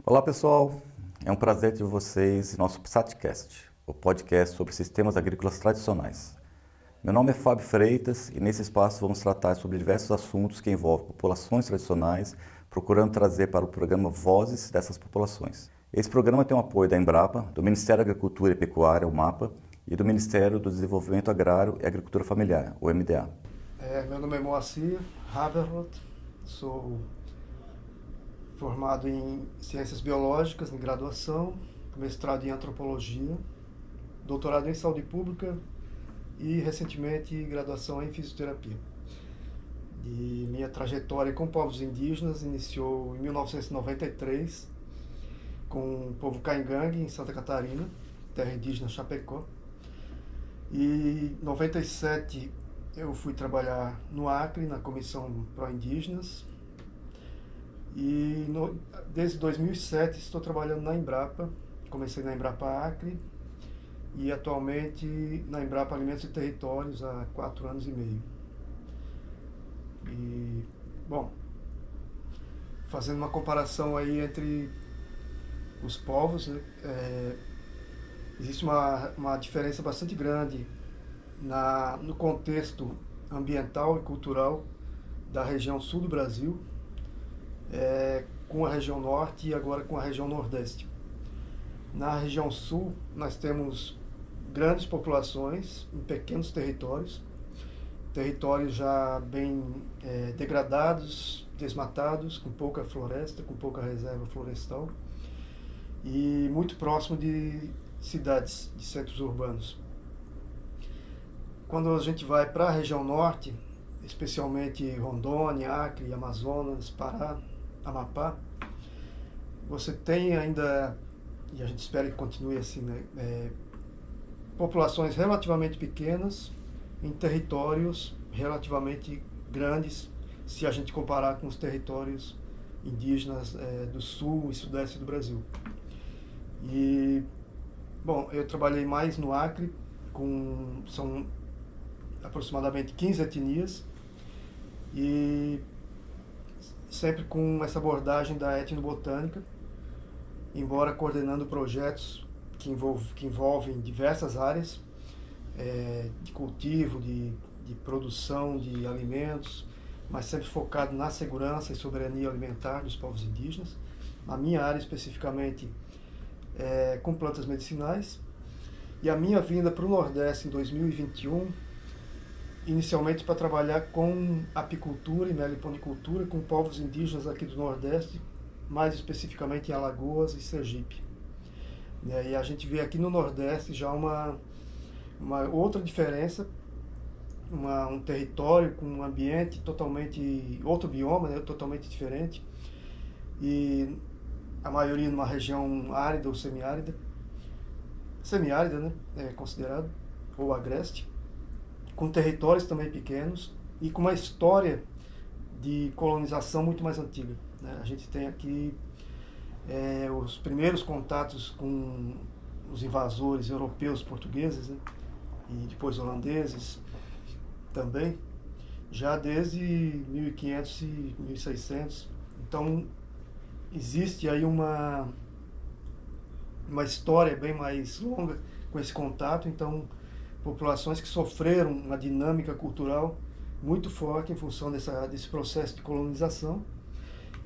Olá pessoal, é um prazer ter vocês em nosso SATcast, o podcast sobre sistemas agrícolas tradicionais. Meu nome é Fábio Freitas e nesse espaço vamos tratar sobre diversos assuntos que envolvem populações tradicionais, procurando trazer para o programa vozes dessas populações. Esse programa tem o apoio da Embrapa, do Ministério da Agricultura e Pecuária, o MAPA, e do Ministério do Desenvolvimento Agrário e Agricultura Familiar, o MDA. Meu nome é Moacir Haberroth, sou formado em Ciências Biológicas, em graduação, mestrado em Antropologia, doutorado em Saúde Pública e, recentemente, graduação em Fisioterapia. E minha trajetória com povos indígenas iniciou em 1993, com o povo Caingangue, em Santa Catarina, terra indígena Chapecó. E em 97 eu fui trabalhar no Acre, na Comissão Pró-Indígenas. E desde 2007 estou trabalhando na Embrapa. Comecei na Embrapa Acre e atualmente na Embrapa Alimentos e Territórios há 4 anos e meio. E, bom, fazendo uma comparação aí entre os povos, né, existe uma diferença bastante grande no contexto ambiental e cultural da região sul do Brasil, com a região norte e agora com a região nordeste. Na região sul, nós temos grandes populações em pequenos territórios já bem degradados, desmatados, com pouca floresta, com pouca reserva florestal e muito próximo de cidades, de centros urbanos. Quando a gente vai para a região norte, especialmente Rondônia, Acre, Amazonas, Pará, Amapá, você tem ainda, e a gente espera que continue assim, né, populações relativamente pequenas em territórios relativamente grandes, se a gente comparar com os territórios indígenas do sul e sudeste do Brasil. E, bom, eu trabalhei mais no Acre, são aproximadamente 15 etnias, e sempre com essa abordagem da etnobotânica, embora coordenando projetos que envolvem diversas áreas de cultivo, de produção de alimentos, mas sempre focado na segurança e soberania alimentar dos povos indígenas. Na minha área especificamente, com plantas medicinais. E a minha vinda para o Nordeste em 2021, inicialmente para trabalhar com apicultura e meliponicultura com povos indígenas aqui do Nordeste, mais especificamente em Alagoas e Sergipe. E a gente vê aqui no Nordeste já uma outra diferença, um território com um ambiente totalmente, outro bioma, né, totalmente diferente, e a maioria numa região árida ou semiárida, né, é considerado, ou agreste, com territórios também pequenos e com uma história de colonização muito mais antiga, né? A gente tem aqui os primeiros contatos com os invasores europeus portugueses, né, e depois holandeses também, já desde 1500 e 1600. Então existe aí uma história bem mais longa com esse contato. Então, populações que sofreram uma dinâmica cultural muito forte em função desse processo de colonização,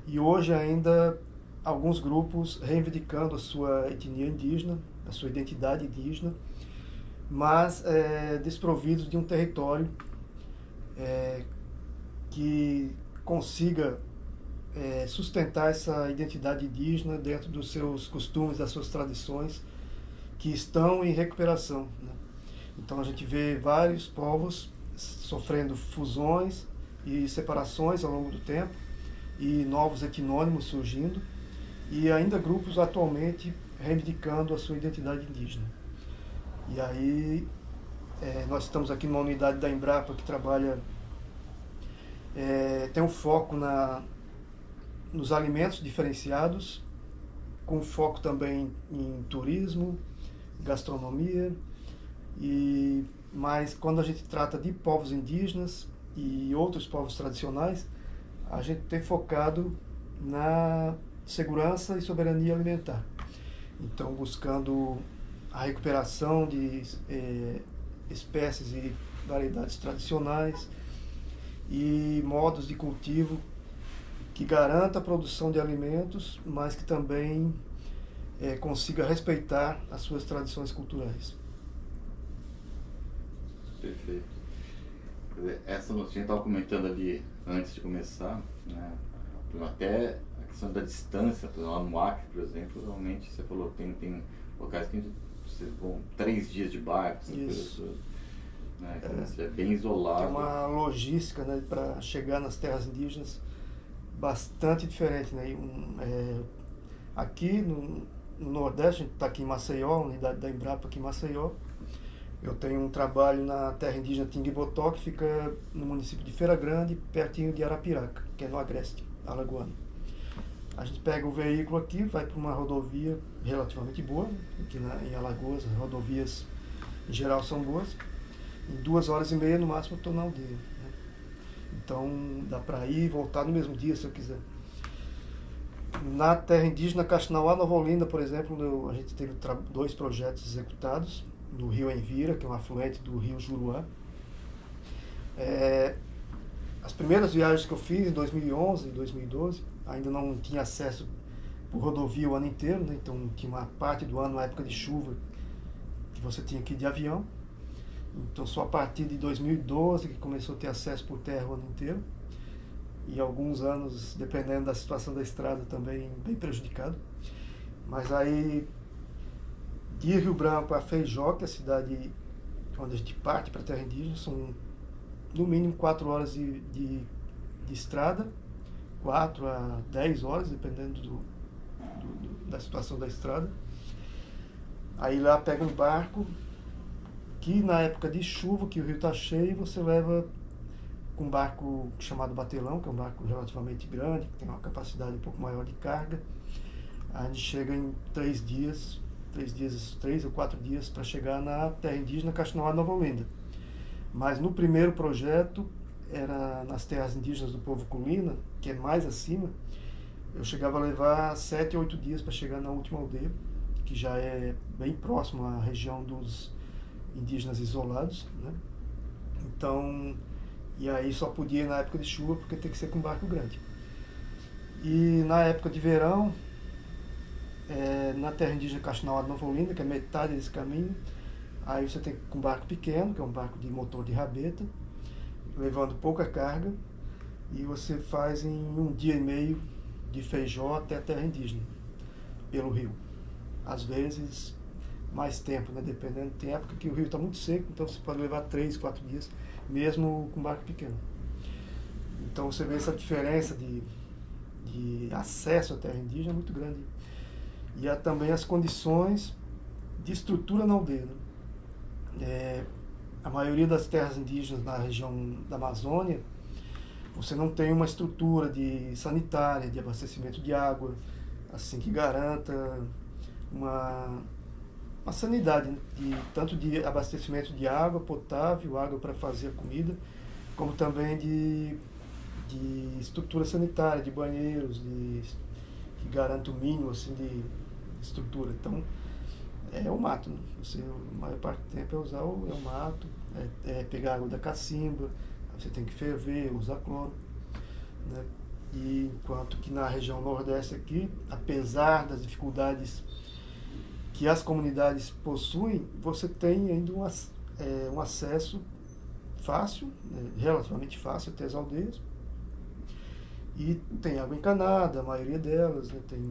e hoje ainda alguns grupos reivindicando a sua etnia indígena, a sua identidade indígena, mas desprovidos de um território que consiga sustentar essa identidade indígena dentro dos seus costumes, das suas tradições, que estão em recuperação, né? Então a gente vê vários povos sofrendo fusões e separações ao longo do tempo, e novos etnônimos surgindo, e ainda grupos atualmente reivindicando a sua identidade indígena. E aí nós estamos aqui numa unidade da Embrapa que trabalha, tem um foco nos alimentos diferenciados, com foco também em turismo, gastronomia, mas quando a gente trata de povos indígenas e outros povos tradicionais, a gente tem focado na segurança e soberania alimentar. Então, buscando a recuperação de espécies e variedades tradicionais e modos de cultivo que garanta a produção de alimentos, mas que também consiga respeitar as suas tradições culturais. Perfeito. Essa notícia estava comentando ali antes de começar, né? Até a questão da distância, lá no Acre, por exemplo, realmente você falou, tem locais que vocês vão 3 dias de barco, né? É bem isolado. Tem uma logística, né, para chegar nas terras indígenas bastante diferente, né? Aqui no Nordeste, a gente está aqui em Maceió, a unidade da Embrapa aqui em Maceió. Eu tenho um trabalho na terra indígena Tinguibotó, que fica no município de Feira Grande, pertinho de Arapiraca, que é no Agreste alagoano. A gente pega o veículo aqui, vai para uma rodovia relativamente boa, aqui em Alagoas, as rodovias em geral são boas. Em 2 horas e meia no máximo eu estou na aldeia, né? Então dá para ir e voltar no mesmo dia se eu quiser. Na terra indígena Caxinauá, Nova Olinda, por exemplo, a gente teve 2 projetos executados no rio Envira, que é um afluente do rio Juruá. As primeiras viagens que eu fiz em 2011 e 2012, ainda não tinha acesso por rodovia o ano inteiro, né? Então tinha uma parte do ano, na época de chuva, que você tinha que ir de avião. Então só a partir de 2012 que começou a ter acesso por terra o ano inteiro. E alguns anos, dependendo da situação da estrada, também bem prejudicado. Mas aí, de Rio Branco a Feijó, que é a cidade onde a gente parte para a terra indígena, são no mínimo 4 horas de estrada, 4 a 10 horas, dependendo da situação da estrada. Aí lá pega um barco, que na época de chuva, que o rio está cheio, você leva com um barco chamado Batelão, que é um barco relativamente grande, que tem uma capacidade um pouco maior de carga. A gente chega em 3 dias, 3 ou 4 dias para chegar na terra indígena Caxinauá, Nova Olinda. Mas no primeiro projeto, era nas terras indígenas do povo Culina, que é mais acima, eu chegava a levar 7 ou 8 dias para chegar na última aldeia, que já é bem próximo à região dos indígenas isolados, né? Então, e aí só podia ir na época de chuva, porque tem que ser com barco grande. E na época de verão, na terra indígena Caxinauá de Nova Olinda, que é metade desse caminho, aí você tem que ir com um barco pequeno, que é um barco de motor de rabeta, levando pouca carga, e você faz em 1 dia e meio de Feijó até a terra indígena, pelo rio. Às vezes mais tempo, né? Dependendo, tem época que o rio está muito seco, então você pode levar 3, 4 dias, mesmo com barco pequeno. Então você vê essa diferença de acesso à terra indígena muito grande. E há também as condições de estrutura na aldeia, né? A maioria das terras indígenas na região da Amazônia, você não tem uma estrutura sanitária, de abastecimento de água, assim, que garanta uma sanidade, né? Tanto de abastecimento de água potável, água para fazer a comida, como também de estrutura sanitária, de banheiros, que garanta o mínimo assim, de estrutura. Então, é o mato, né? A maior parte do tempo é usar o mato, pegar água da cacimba, você tem que ferver, usar cloro, né? E enquanto que na região nordeste aqui, apesar das dificuldades que as comunidades possuem, você tem ainda um acesso fácil, né, relativamente fácil até as aldeias. E tem água encanada, a maioria delas, né, tem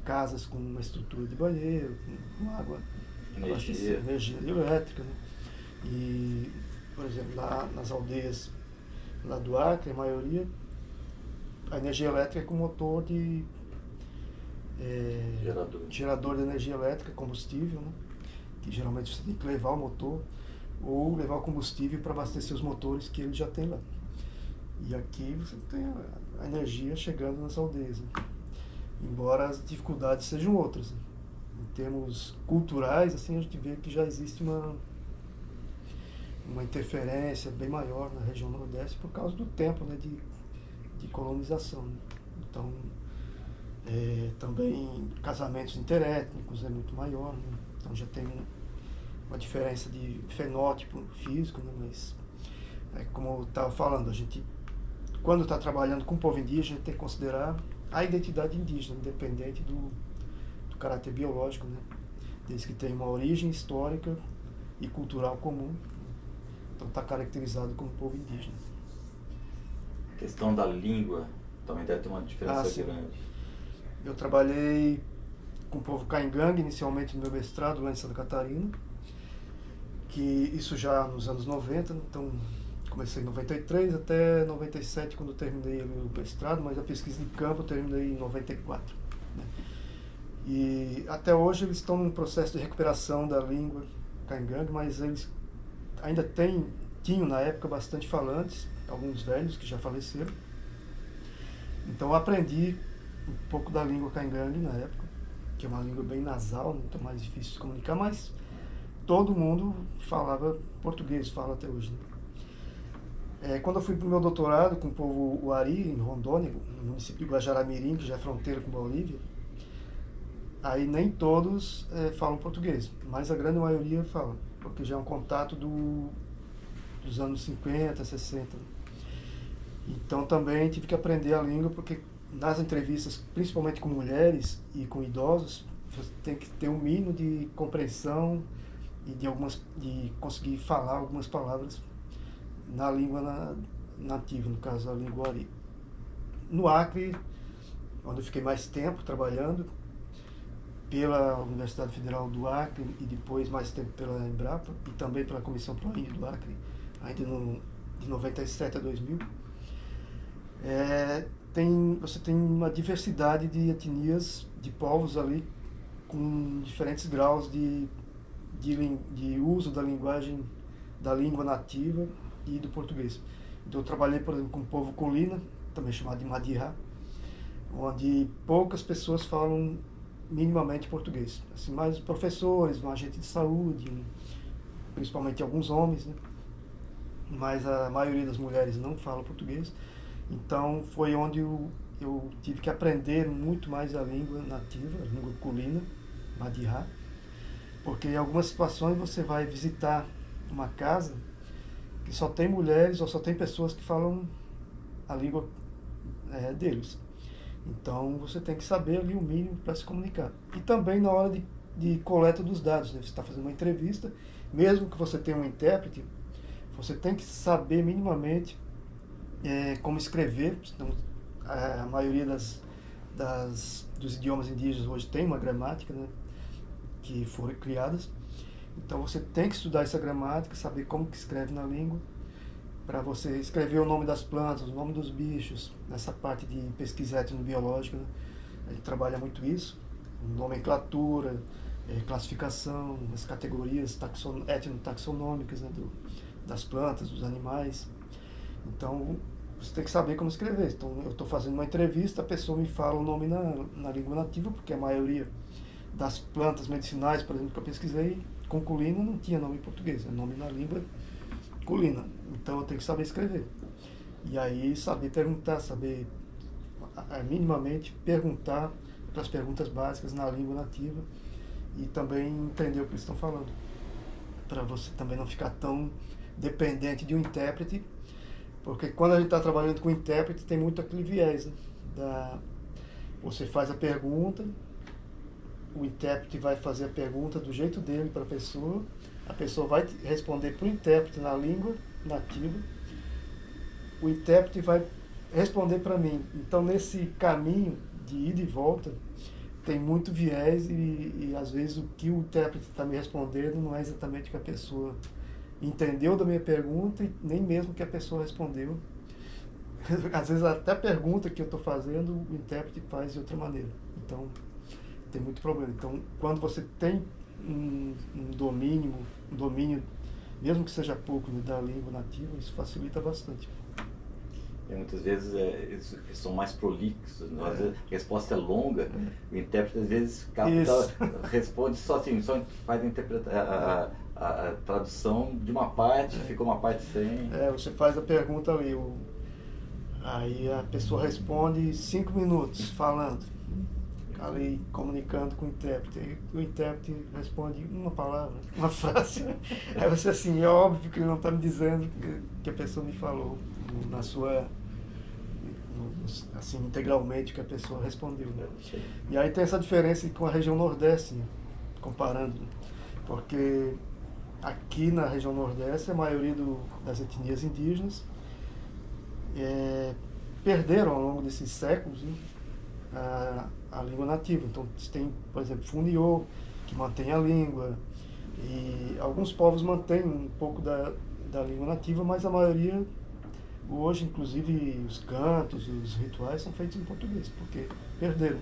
casas com uma estrutura de banheiro, com água abastecida, energia elétrica, né? E, por exemplo, lá nas aldeias lá do Acre, a maioria, a energia elétrica é com motor de gerador de energia elétrica, combustível, né? Que geralmente você tem que levar o motor ou levar o combustível para abastecer os motores que ele já tem lá. E aqui você tem a energia chegando nas aldeias, né? Embora as dificuldades sejam outras, né? Em termos culturais, assim, a gente vê que já existe uma interferência bem maior na região nordeste por causa do tempo, né, de colonização, né? Então, também casamentos interétnicos é muito maior, né? Então já tem uma diferença de fenótipo físico, né? Mas, como eu estava falando, a gente, quando está trabalhando com o povo indígena, a gente tem que considerar a identidade indígena, independente do caráter biológico, né? Desde que tenha uma origem histórica e cultural comum, então está caracterizado como povo indígena. A questão da língua também deve ter uma diferença grande. Eu trabalhei com o povo Caingangue, inicialmente no meu mestrado lá em Santa Catarina, que isso já nos anos 90, então comecei em 93 até 97, quando eu terminei o mestrado, mas a pesquisa de campo eu terminei em 94. Né? E até hoje eles estão num processo de recuperação da língua Caingangue, mas eles ainda tinham na época bastante falantes, alguns velhos que já faleceram. Então eu aprendi um pouco da língua Caingangue na época, que é uma língua bem nasal, muito mais difícil de comunicar, mas todo mundo falava português, fala até hoje. Né? Quando eu fui para o meu doutorado com o povo Uari, em Rondônia, no município de Guajará-Mirim, que já é fronteira com Bolívia, aí nem todos falam português, mas a grande maioria fala, porque já é um contato dos anos 50, 60. Então também tive que aprender a língua, porque nas entrevistas, principalmente com mulheres e com idosos, você tem que ter um mínimo de compreensão e de conseguir falar algumas palavras na língua nativa, no caso a língua Uari. No Acre, onde eu fiquei mais tempo trabalhando, pela Universidade Federal do Acre e depois mais tempo pela Embrapa e também pela Comissão Proíndio do Acre, ainda de 97 a 2000, você tem uma diversidade de etnias, de povos ali, com diferentes graus de uso da linguagem, da língua nativa e do português. Então eu trabalhei, por exemplo, com o povo Colina, também chamado de Madirá, onde poucas pessoas falam minimamente português. Assim, mais professores, um agente de saúde, principalmente alguns homens, né? Mas a maioria das mulheres não fala português. Então foi onde eu tive que aprender muito mais a língua nativa, a língua Colina, Madirá, porque em algumas situações você vai visitar uma casa que só tem mulheres ou só tem pessoas que falam a língua deles. Então você tem que saber ali o mínimo para se comunicar. E também na hora de coleta dos dados, né? Você está fazendo uma entrevista, mesmo que você tenha um intérprete, você tem que saber minimamente como escrever. Então, a maioria dos idiomas indígenas hoje tem uma gramática, né, que foram criadas. Então você tem que estudar essa gramática, saber como que escreve na língua, para você escrever o nome das plantas, o nome dos bichos, nessa parte de pesquisa etnobiológica, né? A gente trabalha muito isso, nomenclatura, classificação, as categorias etnotaxonômicas, né, das plantas, dos animais. Então você tem que saber como escrever. Então eu estou fazendo uma entrevista, a pessoa me fala o nome na língua nativa, porque a maioria das plantas medicinais, por exemplo, que eu pesquisei, com Colina não tinha nome em português, é nome na língua Colina. Então eu tenho que saber escrever. E aí saber perguntar, saber minimamente perguntar as perguntas básicas na língua nativa e também entender o que eles estão falando. Para você também não ficar tão dependente de um intérprete, porque quando a gente está trabalhando com intérprete tem muito aquele viés, né? Você faz a pergunta, o intérprete vai fazer a pergunta do jeito dele para a pessoa vai responder para o intérprete na língua nativa, o intérprete vai responder para mim. Então nesse caminho de ida e volta tem muito viés e às vezes o que o intérprete está me respondendo não é exatamente o que a pessoa entendeu da minha pergunta e nem mesmo o que a pessoa respondeu. Às vezes até a pergunta que eu estou fazendo o intérprete faz de outra maneira. Então tem muito problema. Então quando você tem um domínio, mesmo que seja pouco, né, da língua nativa, isso facilita bastante. E muitas vezes eles são mais prolixos, né? Às vezes a resposta é longa, o intérprete às vezes responde só assim, só faz a tradução de uma parte, fica uma parte sem. Você faz a pergunta ali, Aí a pessoa responde 5 minutos falando, ali comunicando com o intérprete. Aí o intérprete responde uma palavra, uma frase. Aí você assim, é óbvio que ele não está me dizendo que a pessoa me falou na sua, assim, integralmente que a pessoa respondeu, né? E aí tem essa diferença com a região Nordeste, né? Comparando, né? Porque aqui na região Nordeste a maioria das etnias indígenas perderam ao longo desses séculos, né, a língua nativa. Então você tem, por exemplo, Funiô, que mantém a língua, e alguns povos mantêm um pouco da língua nativa, mas a maioria, hoje, inclusive os cantos, os rituais são feitos em português, porque perderam.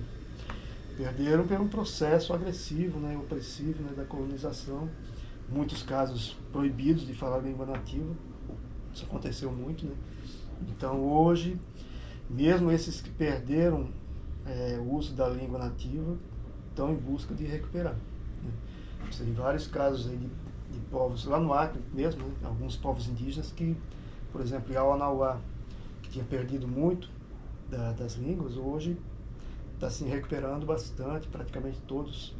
Perderam por um processo agressivo, né, opressivo, né, da colonização. Muitos casos proibidos de falar a língua nativa, isso aconteceu muito, né? Então hoje, mesmo esses que perderam o uso da língua nativa, estão em busca de recuperar, né? Tem vários casos aí de povos, lá no Acre mesmo, né? Alguns povos indígenas que, por exemplo, Yawanawá, que tinha perdido muito das línguas, hoje está se recuperando bastante, praticamente todos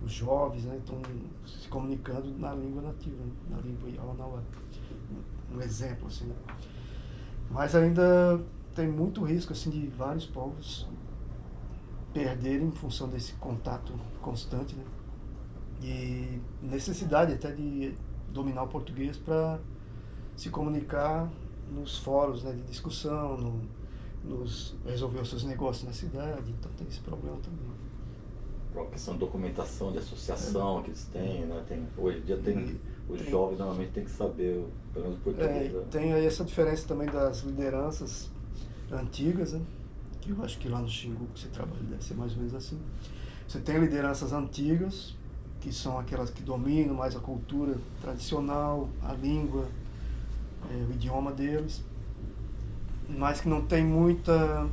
os jovens, né, estão se comunicando na língua nativa, né, na língua Yawanawá. Um exemplo, assim, né? Mas ainda tem muito risco, assim, de vários povos perderem em função desse contato constante, né? E necessidade até de dominar o português para se comunicar nos fóruns, né, de discussão, resolver os seus negócios na cidade. Então tem esse problema também. A questão de documentação, de associação que eles têm, né? Hoje em dia os jovens normalmente têm que saber pelo menos português. Né? Tem aí essa diferença também das lideranças antigas, né? Que eu acho que lá no Xingu que você trabalha deve ser mais ou menos assim. Você tem lideranças antigas, que são aquelas que dominam mais a cultura tradicional, a língua, o idioma deles, mas que não tem muita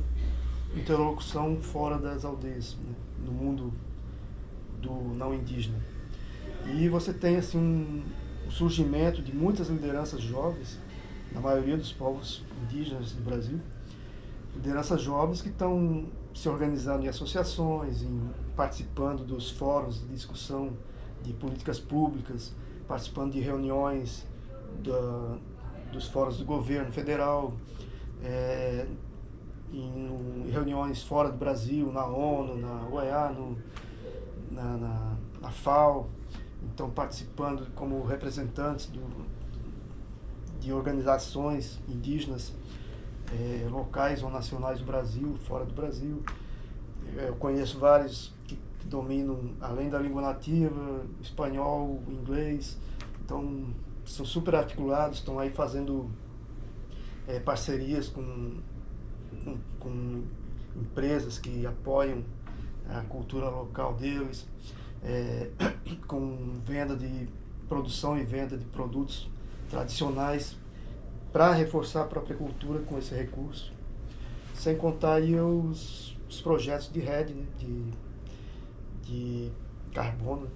interlocução fora das aldeias, né? No mundo do não indígena. E você tem assim um surgimento de muitas lideranças jovens, na maioria dos povos indígenas do Brasil, lideranças jovens que estão se organizando em associações, participando dos fóruns de discussão de políticas públicas, participando de reuniões dos fóruns do governo federal, em reuniões fora do Brasil, na ONU, na OEA, na FAO, então participando como representantes de organizações indígenas locais ou nacionais do Brasil, fora do Brasil. Eu conheço vários que dominam, além da língua nativa, espanhol, inglês, então são super articulados, estão aí fazendo parcerias com empresas que apoiam a cultura local deles, com produção e venda de produtos tradicionais para reforçar a própria cultura com esse recurso, sem contar aí os projetos de rede, né, de carbono,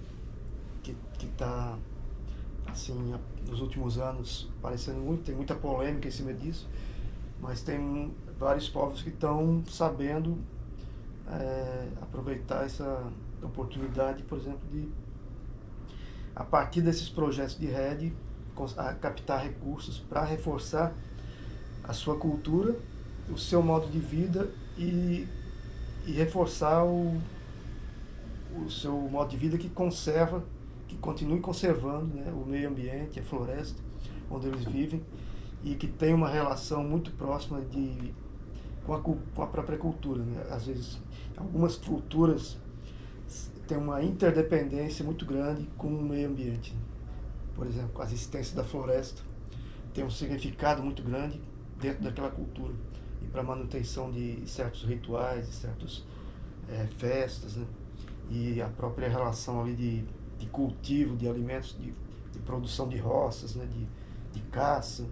que está assim, nos últimos anos aparecendo muito, tem muita polêmica em cima disso, mas tem vários povos que estão sabendo aproveitar essa oportunidade, por exemplo, de, a partir desses projetos de rede, captar recursos para reforçar a sua cultura, o seu modo de vida e reforçar o seu modo de vida que continue conservando, né, o meio ambiente, a floresta onde eles vivem, e que tem uma relação muito próxima com a própria cultura, né? Às vezes, algumas culturas têm uma interdependência muito grande com o meio ambiente. Por exemplo, a existência da floresta tem um significado muito grande dentro daquela cultura e para a manutenção de certos rituais, de certas festas, né? E a própria relação ali de cultivo de alimentos, de produção de roças, né? De caça,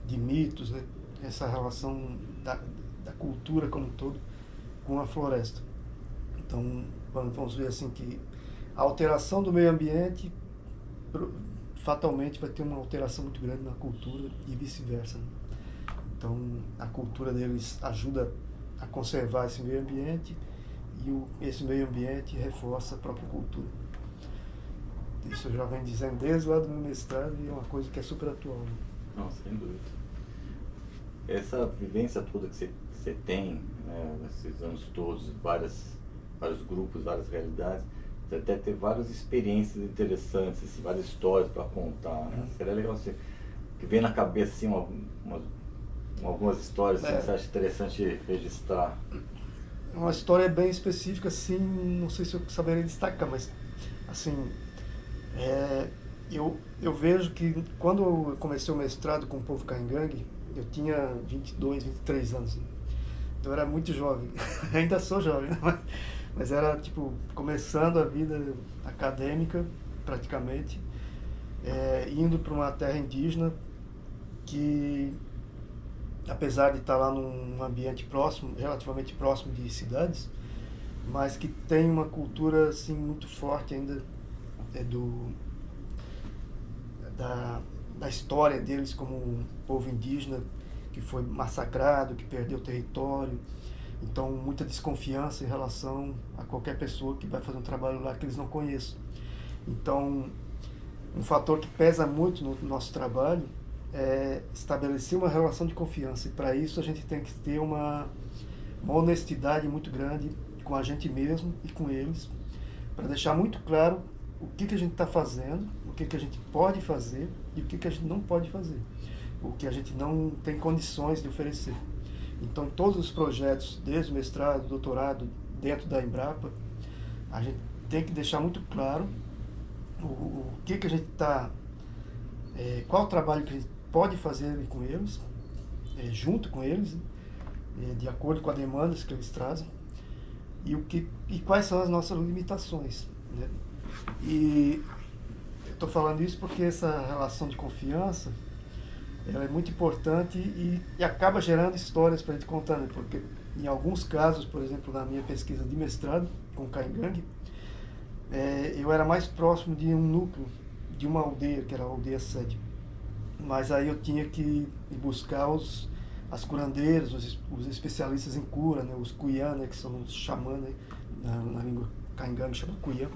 de mitos, né? Essa relação da cultura como um todo com a floresta. Então, vamos ver assim que a alteração do meio ambiente fatalmente vai ter uma alteração muito grande na cultura e vice-versa, né? Então, a cultura deles ajuda a conservar esse meio ambiente e esse meio ambiente reforça a própria cultura. Isso eu já venho dizendo desde lá do meu mestrado e é uma coisa que é super atual. Né? Não, sem dúvida. Essa vivência toda que você tem, né, nesses anos todos, vários grupos, várias realidades, você deve ter várias experiências interessantes, assim, várias histórias para contar. Né? Seria legal você que vem na cabeça assim, algumas histórias assim, que você acha interessante registrar. Uma história bem específica, assim, não sei se eu saberia destacar, mas assim, eu vejo que quando eu comecei o mestrado com o povo Caingangue, eu tinha 22, 23 anos. Né? Então eu era muito jovem, ainda sou jovem, né? Mas era tipo, começando a vida acadêmica, praticamente, indo para uma terra indígena que, apesar de estar lá num ambiente próximo, relativamente próximo de cidades, mas que tem uma cultura assim, muito forte ainda da história deles como um povo indígena que foi massacrado, que perdeu território. Então, muita desconfiança em relação a qualquer pessoa que vai fazer um trabalho lá que eles não conheçam. Então, um fator que pesa muito no nosso trabalho é estabelecer uma relação de confiança. E para isso a gente tem que ter uma honestidade muito grande com a gente mesmo e com eles, para deixar muito claro o que a gente está fazendo, o que a gente pode fazer e o que a gente não pode fazer, o que a gente não tem condições de oferecer. Então, todos os projetos, desde o mestrado, doutorado, dentro da Embrapa, a gente tem que deixar muito claro o que a gente está, qual o trabalho que a gente pode fazer com eles, junto com eles, de acordo com as demandas que eles trazem, e quais são as nossas limitações. Né? E eu estou falando isso porque essa relação de confiança ela é muito importante e acaba gerando histórias para a gente contar, né? Porque em alguns casos, por exemplo, na minha pesquisa de mestrado com o Caingangue, eu era mais próximo de um núcleo, de uma aldeia, que era a aldeia sede. Mas aí eu tinha que ir buscar as curandeiras, os especialistas em cura, né? Os cuiã, né? Que são os xamãs, né? Na língua Caingangue chama cuiã.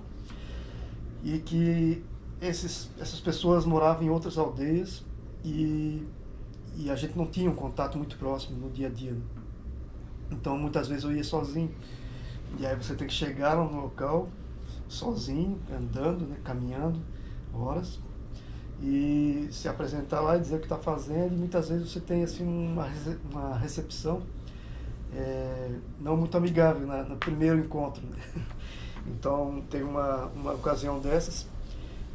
E que essas pessoas moravam em outras aldeias e a gente não tinha um contato muito próximo no dia a dia. Né? Então muitas vezes eu ia sozinho. E aí você tem que chegar lá no local sozinho, andando, né, caminhando horas, e se apresentar lá e dizer o que está fazendo. E muitas vezes você tem assim uma recepção não muito amigável no primeiro encontro. Né? Então teve uma ocasião dessas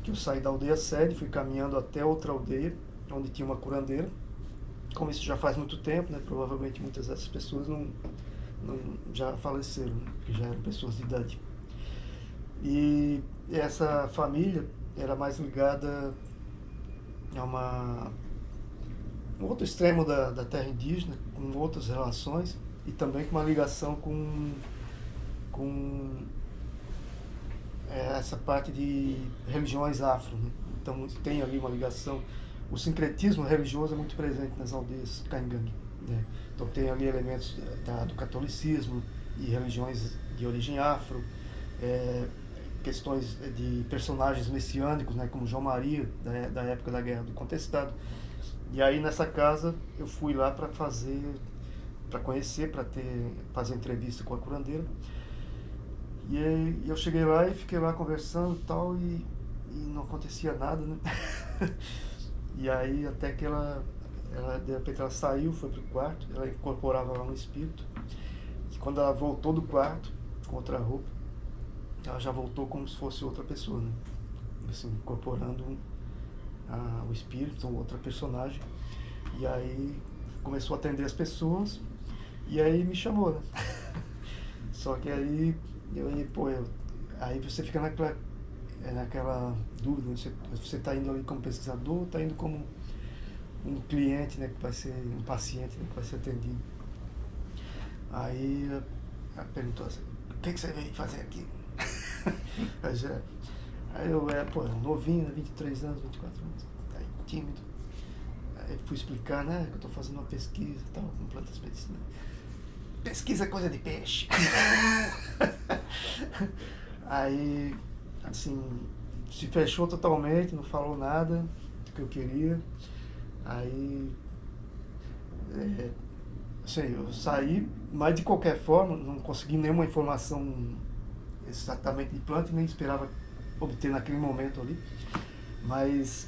que eu saí da aldeia sede, fui caminhando até outra aldeia onde tinha uma curandeira. Como isso já faz muito tempo, né, provavelmente muitas dessas pessoas já faleceram, né, porque já eram pessoas de idade. E essa família era mais ligada a um outro extremo da terra indígena, com outras relações e também com uma ligação com essa parte de religiões afro. Né? Então tem ali uma ligação. O sincretismo religioso é muito presente nas aldeias Caingangue. Né? Então tem ali elementos do catolicismo e religiões de origem afro, questões de personagens messiânicos, né, como João Maria, da época da Guerra do Contestado. E aí nessa casa eu fui lá para conhecer, para fazer entrevista com a curandeira. E aí eu cheguei lá e fiquei lá conversando tal, e não acontecia nada, né? E aí até que ela de repente ela saiu, foi pro quarto, ela incorporava lá um espírito. E quando ela voltou do quarto, com outra roupa, ela já voltou como se fosse outra pessoa, né? Assim, incorporando o espírito, outra personagem. E aí começou a atender as pessoas, e aí me chamou, né? Só que aí aí você fica naquela dúvida, você está indo ali como pesquisador, está indo como um cliente, né, que vai ser um paciente, né, que vai ser atendido. Aí ela perguntou assim: o que você veio fazer aqui? Aí eu novinho, 23 anos, 24 anos, tá aí, tímido. Aí fui explicar, né, que eu estou fazendo uma pesquisa e tal, com plantas medicinais. Pesquisa é coisa de peixe. Aí, assim, se fechou totalmente, não falou nada do que eu queria. Aí, assim, eu saí, mas de qualquer forma, não consegui nenhuma informação exatamente de planta e nem esperava obter naquele momento ali. Mas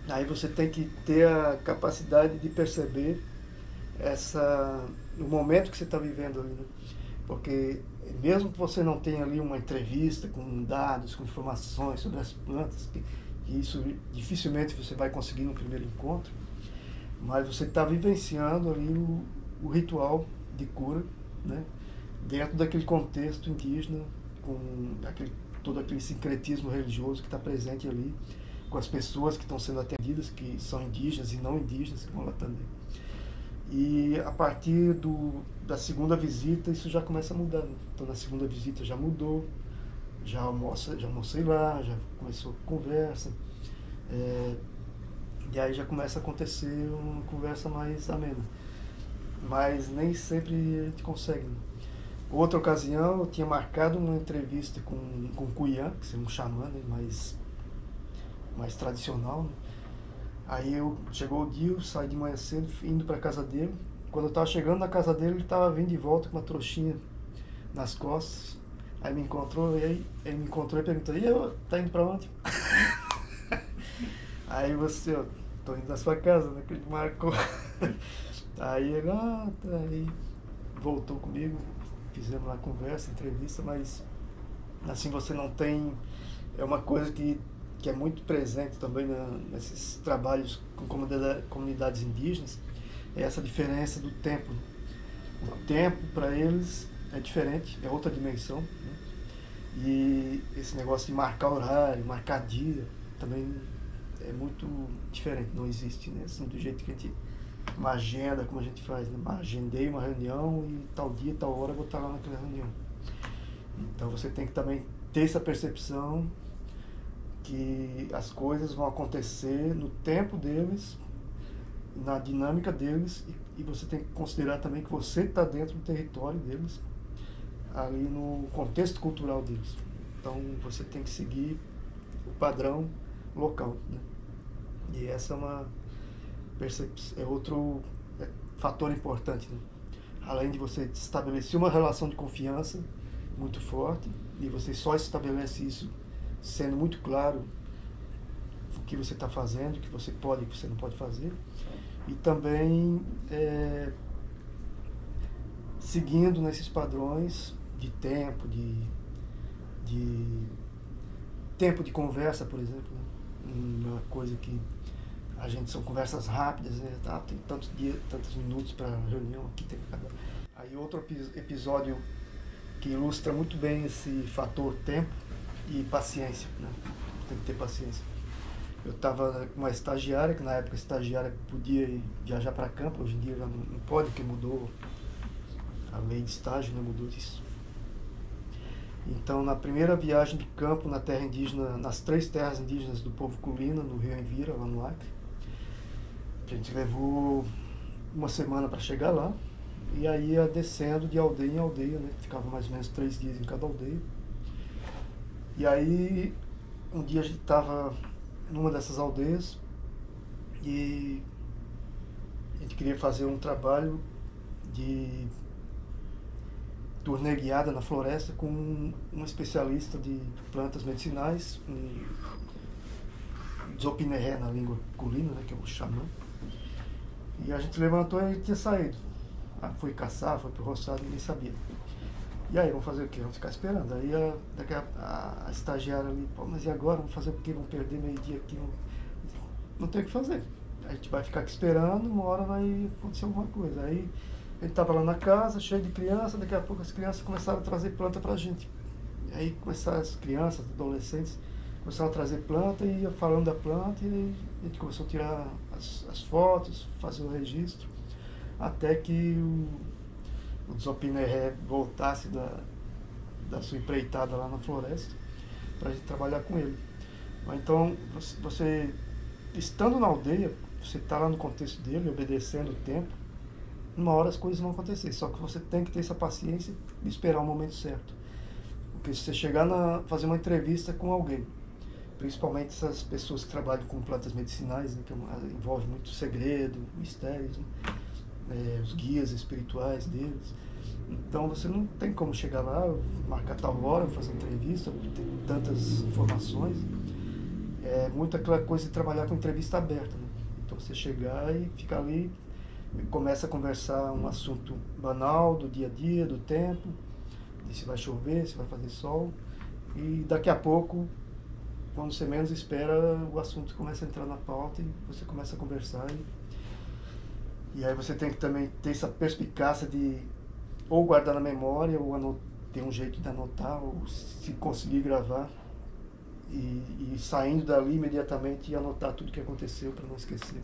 aí você tem que ter a capacidade de perceber o momento que você está vivendo ali, né? Porque mesmo que você não tenha ali uma entrevista com dados, com informações sobre as plantas, que isso dificilmente você vai conseguir no primeiro encontro, mas você está vivenciando ali o ritual de cura, né? Dentro daquele contexto indígena, com todo aquele sincretismo religioso que está presente ali, com as pessoas que estão sendo atendidas, que são indígenas e não indígenas, que vão lá também. E a partir da segunda visita, isso já começa a mudar, né? Então, na segunda visita já mudou, já almocei lá, já começou a conversa, e aí já começa a acontecer uma conversa mais amena. Mas nem sempre a gente consegue, né? Outra ocasião, eu tinha marcado uma entrevista com o Cuiã, que é um xamã, né, mais tradicional, né? Aí chegou o dia, eu saí de manhã cedo, indo para casa dele. Quando eu estava chegando na casa dele, ele estava vindo de volta com uma trouxinha nas costas. Aí me encontrou, e aí ele me encontrou e perguntou: "E eu, tá indo para onde?" Aí você, ó, tô indo na sua casa, né, que ele marcou. Aí ele, tá, aí voltou comigo, fizemos lá conversa, entrevista, mas assim você não tem, é uma coisa que é muito presente também nesses trabalhos com comunidades indígenas, é essa diferença do tempo. O tempo para eles é diferente, é outra dimensão, né? E esse negócio de marcar horário, marcar dia, também é muito diferente, não existe, né? Assim, do jeito que a gente, uma agenda, como a gente faz, né? Agendei uma reunião e tal dia, tal hora eu vou estar lá naquela reunião. Então você tem que também ter essa percepção que as coisas vão acontecer no tempo deles, na dinâmica deles, e você tem que considerar também que você está dentro do território deles, ali no contexto cultural deles. Então você tem que seguir o padrão local, né? E essa é uma percepção, é outro fator importante, né? Além de você estabelecer uma relação de confiança muito forte, e você só estabelece isso sendo muito claro o que você está fazendo, o que você pode e o que você não pode fazer, e também seguindo nesses padrões de tempo, de tempo de conversa, por exemplo, né? Uma coisa que a gente, são conversas rápidas, né? Tá, tem tantos dias, tantos minutos para reunião, aqui tem que acabar. Aí outro episódio que ilustra muito bem esse fator tempo e paciência, né? Tem que ter paciência. Eu estava com uma estagiária, que na época a estagiária podia viajar para campo, hoje em dia já não pode, porque mudou a lei de estágio, né? Mudou isso. Então, na primeira viagem de campo na terra indígena, nas 3 terras indígenas do povo Kulina, no Rio Envira, lá no Acre, a gente levou uma semana para chegar lá, e aí ia descendo de aldeia em aldeia, né? Ficava mais ou menos 3 dias em cada aldeia. E aí, um dia a gente estava numa dessas aldeias e a gente queria fazer um trabalho de turnê guiada na floresta com um especialista de plantas medicinais, um Zopineré na língua culina, né, que é o xamã. E a gente levantou e tinha saído. Foi caçar, foi pro roçado, ninguém sabia. E aí, vamos fazer o quê? Vamos ficar esperando. Aí a estagiária ali, pô, mas e agora? Vamos fazer o quê? Vamos perder meio-dia aqui? Não tem o que fazer. A gente vai ficar aqui esperando, uma hora vai acontecer alguma coisa. Aí a gente estava lá na casa, cheio de criança, daqui a pouco as crianças começaram a trazer planta pra gente. E aí começaram as crianças, adolescentes, começaram a trazer planta e ia falando da planta, e a gente começou a tirar as fotos, fazer o registro, até que o Zopineré voltasse da sua empreitada lá na floresta, para a gente trabalhar com ele. Então, você estando na aldeia, você está lá no contexto dele, obedecendo o tempo, uma hora as coisas vão acontecer. Só que você tem que ter essa paciência e esperar o momento certo. Porque se você chegar fazer uma entrevista com alguém, principalmente essas pessoas que trabalham com plantas medicinais, né, que envolve muito segredo, mistérios, né, os guias espirituais deles. Então você não tem como chegar lá, marcar tal hora, fazer entrevista, ter tantas informações. É muito aquela coisa de trabalhar com entrevista aberta, né? Então você chegar e ficar ali, e começa a conversar um assunto banal do dia a dia, do tempo, de se vai chover, se vai fazer sol, e daqui a pouco, quando você menos espera, o assunto começa a entrar na pauta e você começa a conversar. E aí você tem que também ter essa perspicácia de ou guardar na memória, ou ter um jeito de anotar, ou se conseguir gravar, e saindo dali imediatamente anotar tudo que aconteceu para não esquecer.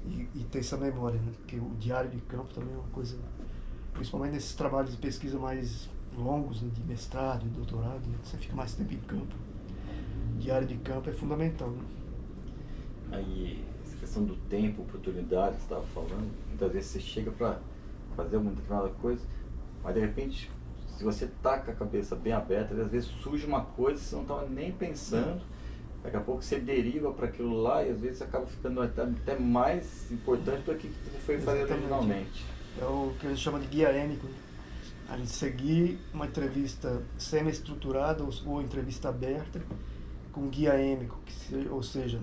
E ter essa memória, né? Porque o diário de campo também é uma coisa, principalmente nesses trabalhos de pesquisa mais longos, né? De mestrado e doutorado, né? Você fica mais tempo em campo. O diário de campo é fundamental, né? Aí, essa questão do tempo, oportunidade, que você estava falando, muitas vezes você chega para fazer uma determinada coisa, mas de repente, se você tá com a cabeça bem aberta, às vezes surge uma coisa que você não estava nem pensando, daqui a pouco você deriva para aquilo lá e às vezes acaba ficando até mais importante do que você foi fazer originalmente. É o que a gente chama de guia êmico. A gente seguir uma entrevista semi-estruturada ou entrevista aberta com guia êmico, ou seja,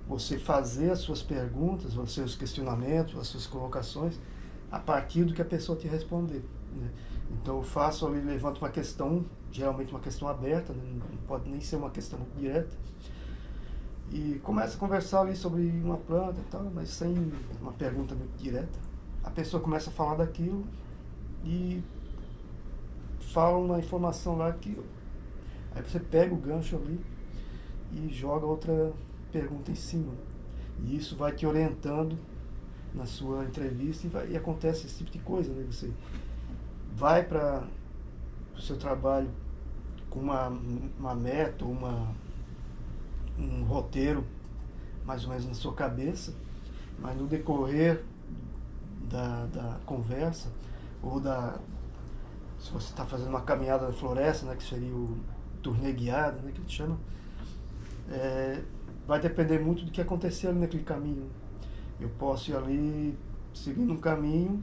você fazer as suas perguntas, os seus questionamentos, as suas colocações a partir do que a pessoa te responder, né? Então eu faço ali, levanto uma questão, geralmente uma questão aberta, né? Não pode nem ser uma questão muito direta, e começo a conversar ali sobre uma planta e tal, mas sem uma pergunta muito direta. A pessoa começa a falar daquilo e fala uma informação lá que aí você pega o gancho ali e joga outra pergunta em cima, e isso vai te orientando na sua entrevista, e acontece esse tipo de coisa, né? Você vai para o seu trabalho com uma meta, um roteiro mais ou menos na sua cabeça, mas no decorrer da conversa, ou se você está fazendo uma caminhada na floresta, né, que seria o turnê guiado, né, que a gente chama, vai depender muito do que acontecer ali naquele caminho. Eu posso ir ali seguindo um caminho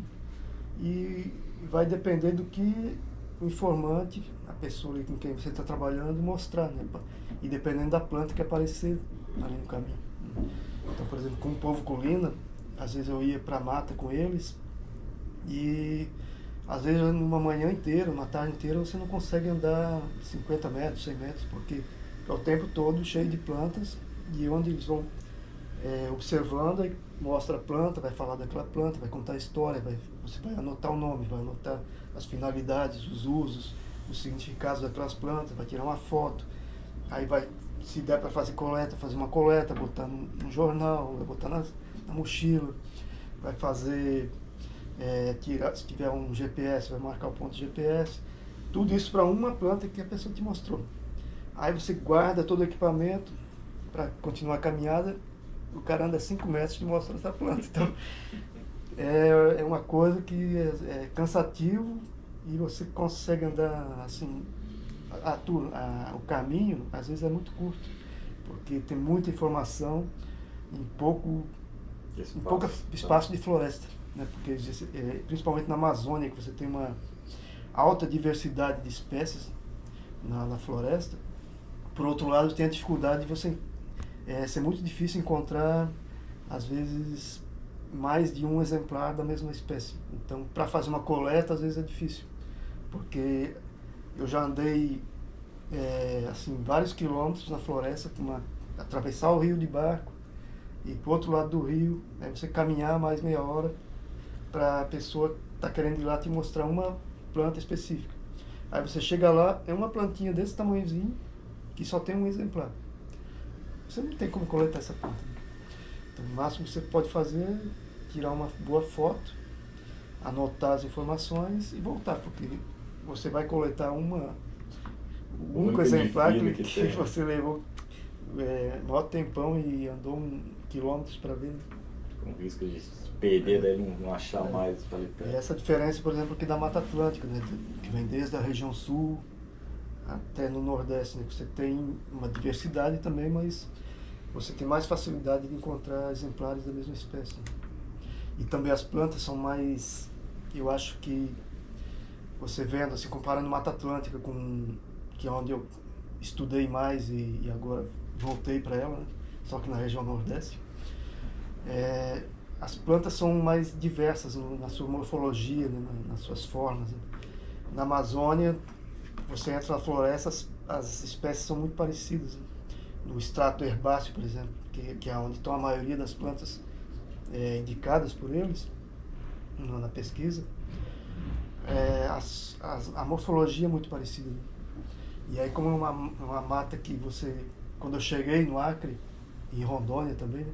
e vai depender do que o informante, a pessoa ali com quem você está trabalhando, mostrar, né? E dependendo da planta que aparecer ali no caminho. Então, por exemplo, com o povo colina, às vezes eu ia para a mata com eles e às vezes numa manhã inteira, uma tarde inteira, você não consegue andar 50 metros, 100 metros, porque é o tempo todo cheio de plantas, e onde eles vão observando, aí mostra a planta, vai falar daquela planta, vai contar a história, você vai anotar o nome, vai anotar as finalidades, os usos, os significados daquelas plantas, vai tirar uma foto, aí vai, se der para fazer coleta, fazer uma coleta, botar no jornal, vai botar na mochila, vai fazer, se tiver um GPS, vai marcar o ponto de GPS, tudo isso para uma planta que a pessoa te mostrou. Aí você guarda todo o equipamento para continuar a caminhada, o cara anda 5 metros e mostra essa planta. Então, é uma coisa que é cansativo, e você consegue andar assim, o caminho às vezes é muito curto, porque tem muita informação em pouco espaço de floresta, né? Porque principalmente na Amazônia, que você tem uma alta diversidade de espécies na floresta. Por outro lado, tem a dificuldade de você ser muito difícil encontrar, às vezes, mais de um exemplar da mesma espécie. Então, para fazer uma coleta, às vezes é difícil, porque eu já andei assim, vários quilômetros na floresta, atravessar o rio de barco e para o outro lado do rio, você caminhar mais meia hora para a pessoa tá querendo ir lá te mostrar uma planta específica. Aí você chega lá, é uma plantinha desse tamanhozinho, que só tem um exemplar. Você não tem como coletar essa planta. Então, o máximo que você pode fazer é tirar uma boa foto, anotar as informações e voltar, porque você vai coletar o único exemplar que você levou maior tempão e andou 1 quilômetro para ver. com risco de perder, daí não achar mais ali E perto. essa diferença, por exemplo, aqui da Mata Atlântica, né, que vem desde a região sul até no Nordeste, né, que você tem uma diversidade também, mas você tem mais facilidade de encontrar exemplares da mesma espécie. E também as plantas são mais, eu acho que você vendo, se comparando Mata Atlântica com, que é onde eu estudei mais e agora voltei para ela, né, só que na região Nordeste, as plantas são mais diversas na sua morfologia, né, nas suas formas. Né. Na Amazônia, você entra na floresta, as espécies são muito parecidas. Né. No extrato herbáceo, por exemplo, que é onde estão a maioria das plantas indicadas por eles na pesquisa, a morfologia é muito parecida. Né. E aí, como uma mata que você, quando eu cheguei no Acre, em Rondônia também,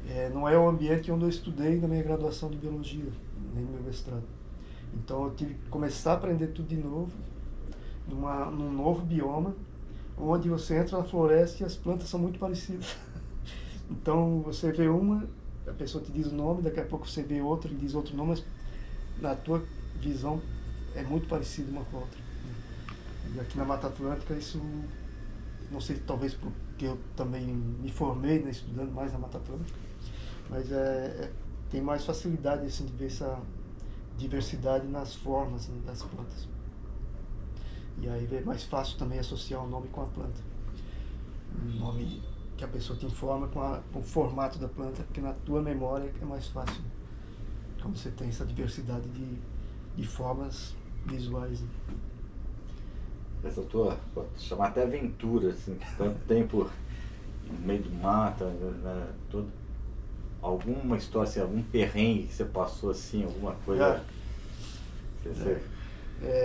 né, não é o ambiente onde eu estudei na minha graduação de biologia, nem no meu mestrado. Então eu tive que começar a aprender tudo de novo, num novo bioma, onde você entra na floresta e as plantas são muito parecidas. Então você vê uma, a pessoa te diz o nome, daqui a pouco você vê outra e diz outro nome, mas na tua visão é muito parecido uma com a outra. E aqui na Mata Atlântica isso, não sei, talvez porque eu também me formei, né, estudando mais na Mata Atlântica, mas tem mais facilidade assim, de ver essa diversidade nas formas, né, das plantas. E aí é mais fácil também associar o nome com a planta. O nome que a pessoa te informa com o formato da planta, porque na tua memória é mais fácil. Quando você tem essa diversidade de formas visuais. Né. Essa tua, pode chamar até aventura, assim, tanto tempo no meio do mato, né, alguma história, assim, algum perrengue que você passou, assim, alguma coisa?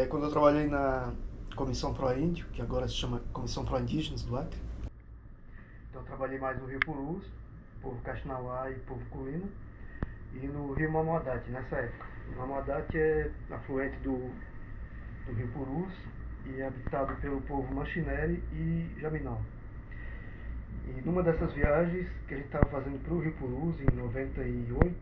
Quando eu trabalhei na Comissão Pro-Índio, que agora se chama Comissão Pro-Indígenas do Acre, então eu trabalhei mais no Rio Purus, povo Caxinauá e povo Culina, e no Rio Mamodate, nessa época. O Mamodate é afluente do Rio Purus e é habitado pelo povo Machineri e Jaminal. E numa dessas viagens que a gente estava fazendo para o Rio Purus em 99,